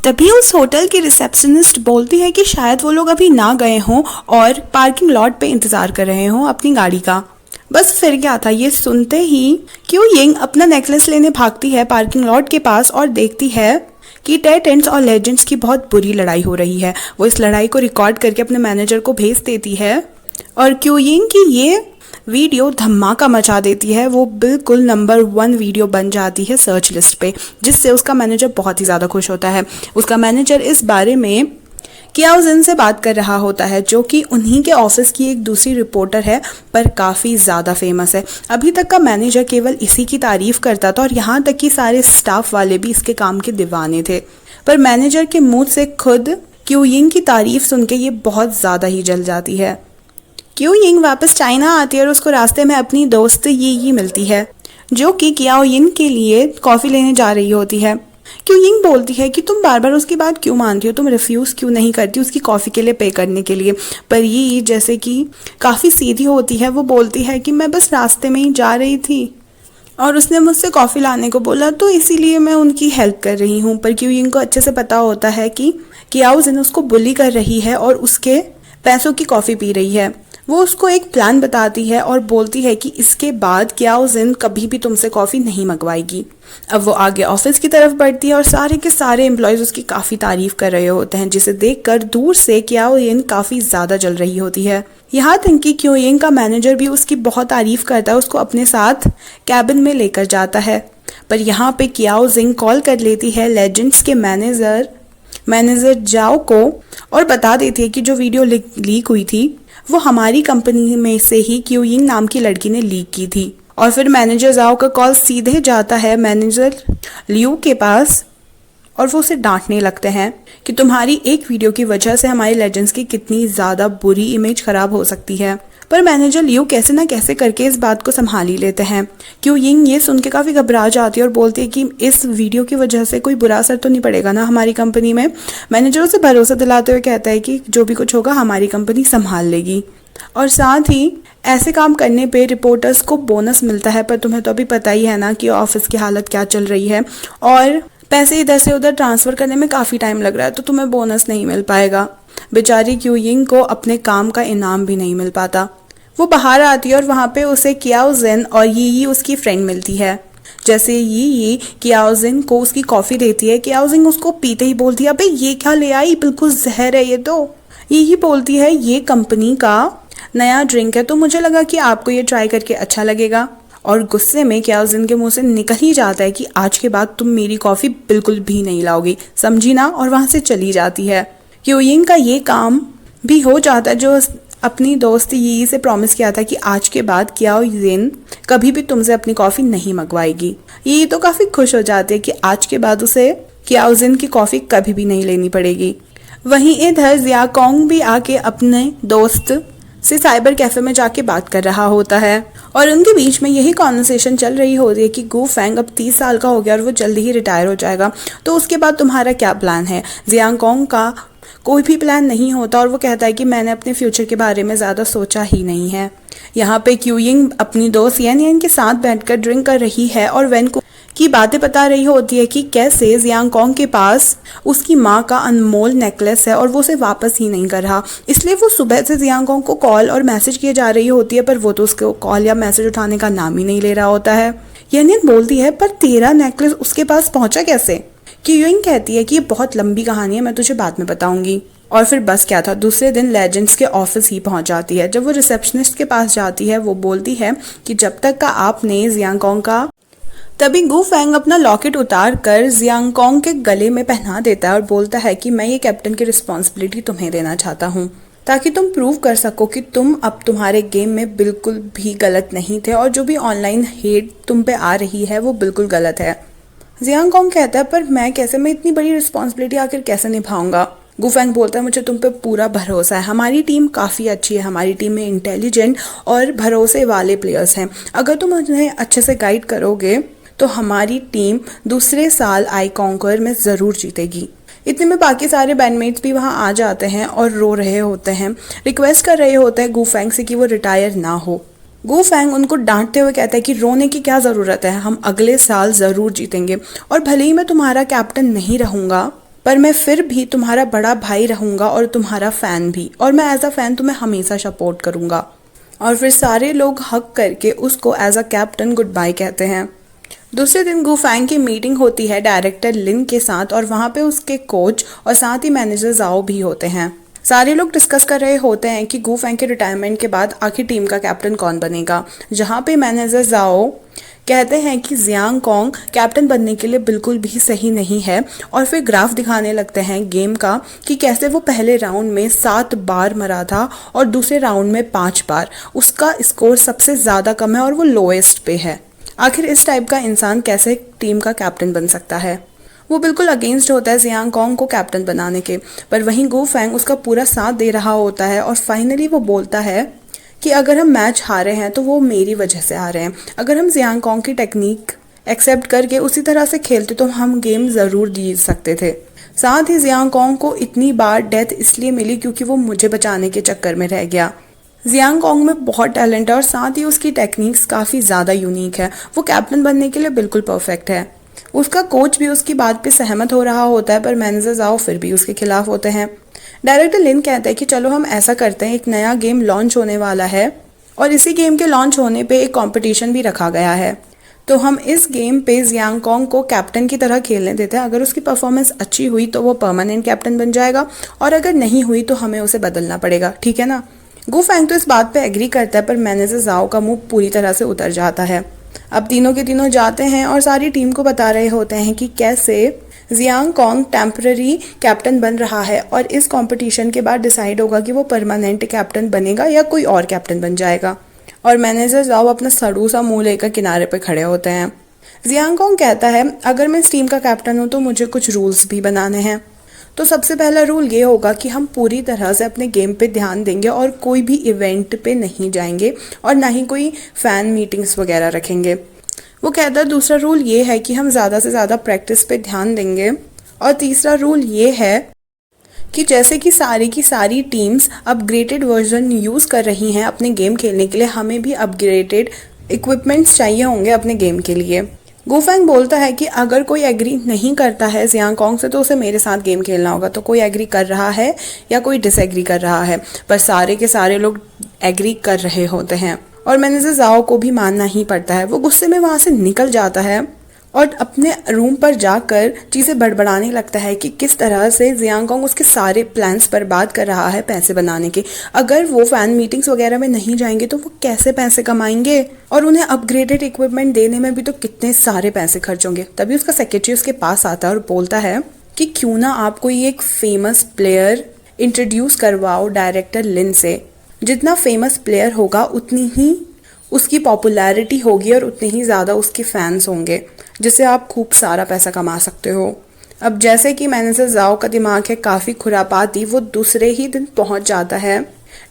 तभी उस होटल की रिसेप्शनिस्ट बोलती है कि शायद वो लोग अभी ना गए हों और पार्किंग लॉट पे इंतजार कर रहे हों अपनी गाड़ी का। बस फिर क्या था, ये सुनते ही क्यू यिंग अपना नेकलेस लेने भागती है पार्किंग लॉट के पास और देखती है कि टेंट्स और लेजेंड्स की बहुत बुरी लड़ाई हो रही है। वो इस लड़ाई को रिकॉर्ड करके अपने मैनेजर को भेज देती है और क्यू यिंग की ये वीडियो धमाका मचा देती है। वो बिल्कुल नंबर 1 वीडियो बन जाती है सर्च लिस्ट पे, जिससे उसका मैनेजर बहुत ही ज़्यादा खुश होता है। उसका मैनेजर इस बारे में कियाओ जिन से बात कर रहा होता है, जो कि उन्हीं के ऑफिस की एक दूसरी रिपोर्टर है पर काफ़ी ज़्यादा फेमस है। अभी तक का मैनेजर केवल इसी की तारीफ करता था और यहाँ तक कि सारे स्टाफ वाले भी इसके काम के दीवाने थे, पर मैनेजर के मुंह से खुद क्यू यिंग की तारीफ सुन के ये बहुत ज़्यादा ही जल जाती है। क्यू यिंग वापस चाइना आती है और उसको रास्ते में अपनी दोस्त यी मिलती है, जो कि कियाओ यिन के लिए कॉफ़ी लेने जा रही होती है। क्यू यिंग बोलती है कि तुम बार बार उसकी बात क्यों मानती हो, तुम रिफ्यूज़ क्यों नहीं करती उसकी कॉफ़ी के लिए पे करने के लिए। पर ये जैसे कि काफ़ी सीधी होती है, वो बोलती है कि मैं बस रास्ते में ही जा रही थी और उसने मुझसे कॉफ़ी लाने को बोला तो इसीलिए मैं उनकी हेल्प कर रही हूँ। पर क्यू यिंग को अच्छे से पता होता है कि कियाओ जिन उसको बुली कर रही है और उसके पैसों की कॉफ़ी पी रही है। वो उसको एक प्लान बताती है और बोलती है कि इसके बाद कियाओ जिन कभी भी तुमसे कॉफ़ी नहीं मंगवाएगी। अब वो आगे ऑफिस की तरफ बढ़ती है और सारे के सारे एम्प्लॉयज़ उसकी काफ़ी तारीफ कर रहे होते हैं, जिसे देखकर दूर से कियाओ यिन काफ़ी ज़्यादा जल रही होती है। यहाँ तक कि क्यू यिंग का मैनेजर भी उसकी बहुत तारीफ करता है, उसको अपने साथ कैबिन में लेकर जाता है। पर यहाँ पे कियाओ जिन कॉल कर लेती है लेजेंड्स के मैनेजर जाओ को और बता देती है कि जो वीडियो लीक हुई थी वो हमारी कंपनी में से ही क्यू यिंग नाम की लड़की ने लीक की थी। और फिर मैनेजर जाओ का कॉल सीधे जाता है मैनेजर लियू के पास और वो उसे डांटने लगते हैं कि तुम्हारी एक वीडियो की वजह से हमारे लेजेंड्स की कितनी ज़्यादा बुरी इमेज खराब हो सकती है। पर मैनेजर लियू कैसे ना कैसे करके इस बात को संभाल ही लेते हैं। क्यू यिंग ये सुन के काफ़ी घबरा जाती है और बोलती है कि इस वीडियो की वजह से कोई बुरा असर तो नहीं पड़ेगा ना हमारी कंपनी में। मैनेजर उसे भरोसा दिलाते हुए कहता है कि जो भी कुछ होगा हमारी कंपनी संभाल लेगी और साथ ही ऐसे काम करने पे रिपोर्टर्स को बोनस मिलता है। पर तुम्हें तो अभी पता ही है ना कि ऑफिस की हालत क्या चल रही है और पैसे इधर से उधर ट्रांसफ़र करने में काफ़ी टाइम लग रहा है, तो तुम्हें बोनस नहीं मिल पाएगा। बेचारी क्यू यिंग को अपने काम का इनाम भी नहीं मिल पाता। वो बाहर आती है और वहाँ पे उसे कियाओ जिन और यी उसकी फ्रेंड मिलती है। जैसे यी कियाओ जिन को उसकी कॉफ़ी देती है, कियाओ जिन उसको पीते ही बोलती है अबे ये क्या ले आई, बिल्कुल जहर है ये तो। यी बोलती है ये कंपनी का नया ड्रिंक है तो मुझे लगा कि आपको ये ट्राई करके अच्छा लगेगा। और गुस्से में कियाओ जिन के मुंह से निकल ही जाता है कि आज के बाद तुम मेरी कॉफ़ी बिल्कुल भी नहीं लाओगी, समझी ना, और वहाँ से चली जाती है। क्यू यिंग का ये काम भी हो जाता है जो अपनी दोस्त यी से प्रॉमिस किया था कि आज के बाद कियाओ जिन कभी भी तुमसे अपनी कॉफ़ी नहीं मंगवाएगी। यी तो काफ़ी खुश हो जाती है कि आज के बाद उसे कियाओ जिन की कॉफ़ी कभी भी नहीं लेनी पड़ेगी। वहीं इधर जिया कॉन्ग भी आके अपने दोस्त से साइबर कैफे में जाके बात कर रहा होता है और उनके बीच में यही कॉन्वर्सेशन चल रही होती है कि गू फेंग अब 30 साल का हो गया और वो जल्दी ही रिटायर हो जाएगा, तो उसके बाद तुम्हारा क्या प्लान है। जियांग कॉन्ग का कोई भी प्लान नहीं होता और वो कहता है कि मैंने अपने फ्यूचर के बारे में ज़्यादा सोचा ही नहीं है। यहाँ पे क्यू यिंग अपनी दोस्त येन के साथ बैठकर ड्रिंक कर रही है और वेन की बातें बता रही होती है कि कैसे जियांग कॉन्ग के पास उसकी माँ का अनमोल नेकलेस है और वो उसे वापस ही नहीं कर रहा, इसलिए वो सुबह से जियांग कॉन्ग को कॉल और मैसेज किए जा रही होती है, पर वो तो उसको कॉल या मैसेज उठाने का नाम ही नहीं ले रहा होता है। येन बोलती है पर तेरा नेकलेस उसके पास पहुंचा कैसे। क्यू यिंग कहती है कि ये बहुत लंबी कहानी है, मैं तुझे बाद में बताऊंगी। और फिर बस क्या था, दूसरे दिन लेजेंड्स के ऑफिस ही पहुंच जाती है। जब वो रिसेप्शनिस्ट के पास जाती है वो बोलती है कि जब तक का आपने जियांग कॉन्ग का, तभी गू फेंग अपना लॉकेट उतार कर जियांग कॉन्ग के गले में पहना देता है और बोलता है कि मैं ये कैप्टन की रिस्पॉन्सिबिलिटी तुम्हें देना चाहता हूँ ताकि तुम प्रूव कर सको कि तुम अब तुम्हारे गेम में बिल्कुल भी गलत नहीं थे और जो भी ऑनलाइन हेट तुम पे आ रही है वो बिल्कुल गलत है। जियांग कॉन्ग कहता है पर मैं इतनी बड़ी रिस्पॉन्सिबिलिटी आखिर कैसे निभाऊंगा। गू फेंग बोलता है मुझे तुम पे पूरा भरोसा है, हमारी टीम काफ़ी अच्छी है, हमारी टीम में इंटेलिजेंट और भरोसे वाले प्लेयर्स हैं, अगर तुम उन्हें अच्छे से गाइड करोगे तो हमारी टीम दूसरे साल आई कॉन्कर में ज़रूर जीतेगी। इतने में बाकी सारे बैंडमेट्स भी वहाँ आ जाते हैं और रो रहे होते हैं, रिक्वेस्ट कर रहे होते हैं गू फेंग से कि वो रिटायर ना हो। गू फेंग उनको डांटते हुए कहता है कि रोने की क्या ज़रूरत है, हम अगले साल ज़रूर जीतेंगे और भले ही मैं तुम्हारा कैप्टन नहीं रहूँगा पर मैं फिर भी तुम्हारा बड़ा भाई रहूंगा और तुम्हारा फैन भी, और मैं एज अ फैन तुम्हें हमेशा सपोर्ट करूंगा। और फिर सारे लोग हक करके उसको as a captain goodbye कहते हैं। दूसरे दिन गू फैंग की मीटिंग होती है डायरेक्टर लिन के साथ, और वहाँ पे उसके कोच और साथ ही मैनेजर जाओ भी होते हैं। सारे लोग डिस्कस कर रहे होते हैं कि गू फैंग के रिटायरमेंट के बाद आखिर टीम का कैप्टन कौन बनेगा, जहाँ पे मैनेजर जाओ कहते हैं कि जियांग कोंग कैप्टन बनने के लिए बिल्कुल भी सही नहीं है, और फिर ग्राफ दिखाने लगते हैं गेम का कि कैसे वो पहले राउंड में 7 बार मरा था और दूसरे राउंड में 5 बार। उसका स्कोर सबसे ज़्यादा कम है और वो लोएस्ट पे है। आखिर इस टाइप का इंसान कैसे टीम का कैप्टन बन सकता है। वो बिल्कुल अगेंस्ट होता है जियांग कोंग को कैप्टन बनाने के, पर वहीं गू फैंग उसका पूरा साथ दे रहा होता है, और फाइनली वो बोलता है कि अगर हम मैच हारे हैं तो वो मेरी वजह से हारे हैं। अगर हम जियांग कोंग की टेक्निक एक्सेप्ट करके उसी तरह से खेलते तो हम गेम ज़रूर जीत सकते थे। साथ ही जियांग कोंग को इतनी बार डेथ इसलिए मिली क्योंकि वो मुझे बचाने के चक्कर में रह गया। जियांग कोंग में बहुत टैलेंट है और साथ ही उसकी टेक्निक्स काफ़ी ज़्यादा यूनिक है। वो कैप्टन बनने के लिए बिल्कुल परफेक्ट है। उसका कोच भी उसकी बात पे सहमत हो रहा होता है, पर मैनेजर जाओ फिर भी उसके खिलाफ होते हैं। डायरेक्टर लिन कहते हैं कि चलो हम ऐसा करते हैं, एक नया गेम लॉन्च होने वाला है और इसी गेम के लॉन्च होने पे एक कंपटीशन भी रखा गया है, तो हम इस गेम पे जियांग कोंग को कैप्टन की तरह खेलने देते हैं। अगर उसकी परफॉर्मेंस अच्छी हुई तो वो परमानेंट कैप्टन बन जाएगा, और अगर नहीं हुई तो हमें उसे बदलना पड़ेगा, ठीक है ना। गू फैंग तो इस बात पे एग्री करता है, पर मैनेजर जाओ का मुंह पूरी तरह से उतर जाता है। अब तीनों के तीनों जाते हैं और सारी टीम को बता रहे होते हैं कि कैसे जियांग कोंग टेम्पररी कैप्टन बन रहा है, और इस कंपटीशन के बाद डिसाइड होगा कि वो परमानेंट कैप्टन बनेगा या कोई और कैप्टन बन जाएगा। और मैनेजर जाओ अपना सड़ू सा मुंह लेकर किनारे पे खड़े होते हैं। जियांग कोंग कहता है अगर मैं इस टीम का कैप्टन हूँ तो मुझे कुछ रूल्स भी बनाने हैं। तो सबसे पहला रूल ये होगा कि हम पूरी तरह से अपने गेम पे ध्यान देंगे और कोई भी इवेंट पे नहीं जाएंगे और ना ही कोई फैन मीटिंग्स वगैरह रखेंगे। वो कहता है दूसरा रूल ये है कि हम ज़्यादा से ज़्यादा प्रैक्टिस पे ध्यान देंगे, और तीसरा रूल ये है कि जैसे कि सारी की सारी टीम्स अपग्रेडेड वर्जन यूज़ कर रही हैं अपने गेम खेलने के लिए, हमें भी अपग्रेडेड इक्विपमेंट्स चाहिए होंगे अपने गेम के लिए। गू फैंग बोलता है कि अगर कोई एग्री नहीं करता है जियांग कोंग से तो उसे मेरे साथ गेम खेलना होगा। तो कोई एग्री कर रहा है या कोई डिसएग्री कर रहा है, पर सारे के सारे लोग एग्री कर रहे होते हैं और मैनेजर जाओ को भी मानना ही पड़ता है। वो गुस्से में वहाँ से निकल जाता है और अपने रूम पर जाकर चीज़ें बड़बड़ाने लगता है कि किस तरह से जियांग कोंग उसके सारे प्लान्स पर बात कर रहा है पैसे बनाने के। अगर वो फैन मीटिंग्स वगैरह में नहीं जाएंगे तो वो कैसे पैसे कमाएंगे, और उन्हें अपग्रेडेड इक्विपमेंट देने में भी तो कितने सारे पैसे खर्च होंगे। तभी उसका सेक्रेटरी उसके पास आता है और बोलता है कि क्यों ना आप कोई एक फेमस प्लेयर इंट्रोड्यूस करवाओ डायरेक्टर लिन से। जितना फेमस प्लेयर होगा उतनी ही उसकी पॉपुलैरिटी होगी और उतने ही ज़्यादा उसके फैंस होंगे, जिससे आप खूब सारा पैसा कमा सकते हो। अब जैसे कि मैनेजर जाओ का दिमाग है काफ़ी खुरापाती, वो दूसरे ही दिन पहुंच जाता है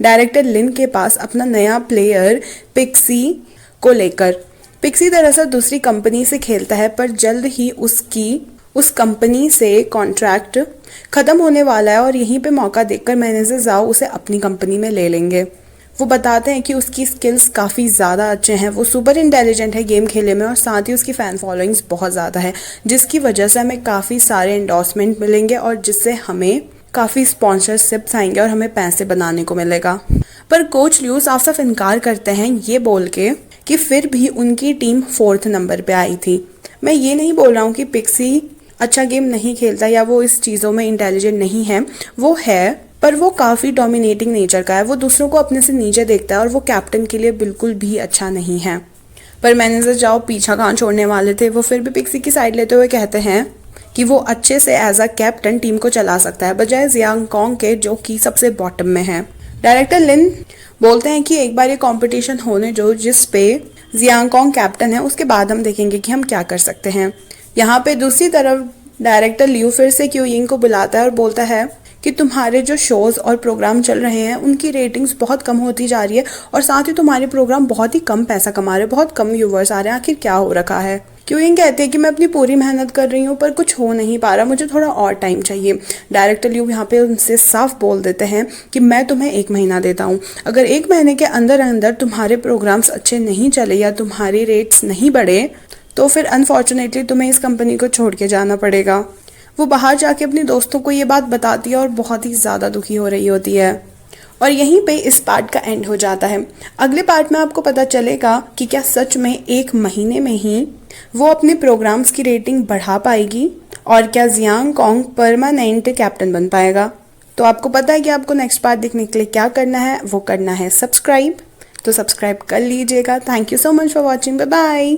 डायरेक्टर लिन के पास अपना नया प्लेयर पिक्सी को लेकर। पिक्सी दरअसल दूसरी कंपनी से खेलता है, पर जल्द ही उसकी उस कंपनी से कॉन्ट्रैक्ट ख़त्म होने वाला है और यहीं पे मौका देखकर मैनेजर जाओ उसे अपनी कंपनी में ले लेंगे। वो बताते हैं कि उसकी स्किल्स काफ़ी ज़्यादा अच्छे हैं, वो सुपर इंटेलिजेंट है गेम खेलने में, और साथ ही उसकी फ़ैन फॉलोइंग्स बहुत ज़्यादा है, जिसकी वजह से हमें काफ़ी सारे एंडोर्समेंट मिलेंगे और जिससे हमें काफ़ी स्पॉन्सरशिप्स आएंगे और हमें पैसे बनाने को मिलेगा। पर कोच लियू साफ साफ इनकार करते हैं ये बोल के कि फिर भी उनकी टीम 4th नंबर पे आई थी। मैं ये नहीं बोल रहा हूँ कि पिक्सी अच्छा गेम नहीं खेलता या वो इस चीज़ों में इंटेलिजेंट नहीं है, वो है, पर वो काफ़ी डोमिनेटिंग नेचर का है। वो दूसरों को अपने से नीचे देखता है और वो कैप्टन के लिए बिल्कुल भी अच्छा नहीं है। पर मैनेजर जाओ पीछा कहाँ छोड़ने वाले थे, वो फिर भी पिक्सी की साइड लेते हुए कहते हैं कि वो अच्छे से एज अ कैप्टन टीम को चला सकता है, बजाय जियांग कोंग के जो कि सबसे बॉटम में है। डायरेक्टर लिन बोलते हैं कि एक बार ये कॉम्पिटिशन होने जो जिस पे जियांग कोंग कैप्टन है, उसके बाद हम देखेंगे कि हम क्या कर सकते हैं। यहाँ पे दूसरी तरफ डायरेक्टर लियू फिर से क्यू यिंग को बुलाता है और बोलता है कि तुम्हारे जो शोज़ और प्रोग्राम चल रहे हैं उनकी रेटिंग्स बहुत कम होती जा रही है, और साथ ही तुम्हारे प्रोग्राम बहुत ही कम पैसा कमा रहे हैं, बहुत कम व्यूवर्स आ रहे हैं, आखिर क्या हो रखा है। क्यू यिंग कहते हैं कि मैं अपनी पूरी मेहनत कर रही हूँ पर कुछ हो नहीं पा रहा, मुझे थोड़ा और टाइम चाहिए। डायरेक्टर लियू यहाँ पे उनसे साफ बोल देते हैं कि मैं तुम्हें 1 महीना देता हूँ, अगर 1 महीने के अंदर अंदर तुम्हारे प्रोग्राम्स अच्छे नहीं चले या तुम्हारी रेट्स नहीं बढ़े तो फिर अनफॉर्चुनेटली तुम्हें इस कंपनी को छोड़ के जाना पड़ेगा। वो बाहर जाके अपने दोस्तों को ये बात बताती है और बहुत ही ज़्यादा दुखी हो रही होती है। और यहीं पे इस पार्ट का एंड हो जाता है। अगले पार्ट में आपको पता चलेगा कि क्या सच में 1 महीने में ही वो अपने प्रोग्राम्स की रेटिंग बढ़ा पाएगी और क्या जियांग कॉन्ग परमानेंट कैप्टन बन पाएगा। तो आपको पता है कि आपको नेक्स्ट पार्ट देखने के लिए क्या करना है, वो करना है सब्सक्राइब। तो सब्सक्राइब कर लीजिएगा। Thank you so much for watching. Bye bye.